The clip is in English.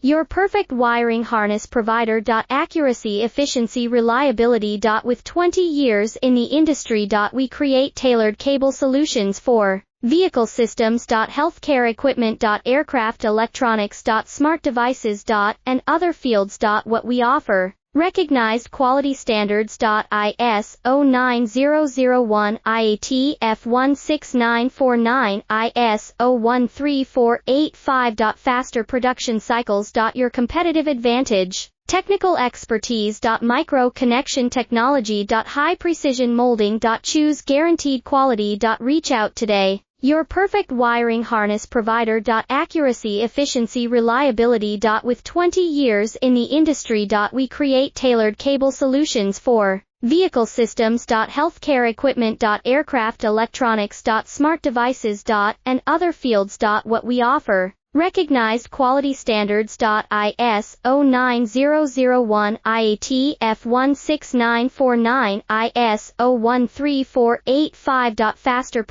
Your perfect wiring harness provider. Accuracy, efficiency, reliability. With 20 years in the industry. We create tailored cable solutions for vehicle systems. Healthcare equipment. Aircraft electronics. Smart devices. And other fields. What we offer. Recognized quality standards. ISO 9001, IAT F16949, ISO 13485. Faster production cycles. Your competitive advantage. Technical expertise. Micro connection technology. High precision molding. Choose guaranteed quality. Reach out today. Your perfect wiring harness provider. Accuracy, efficiency, reliability. With 20 years in the industry. We create tailored cable solutions for vehicle systems. Healthcare equipment. Aircraft electronics. Smart devices. And other fields. What we offer. Recognized quality standards. ISO 9001, IAT F16949, ISO 13485. Faster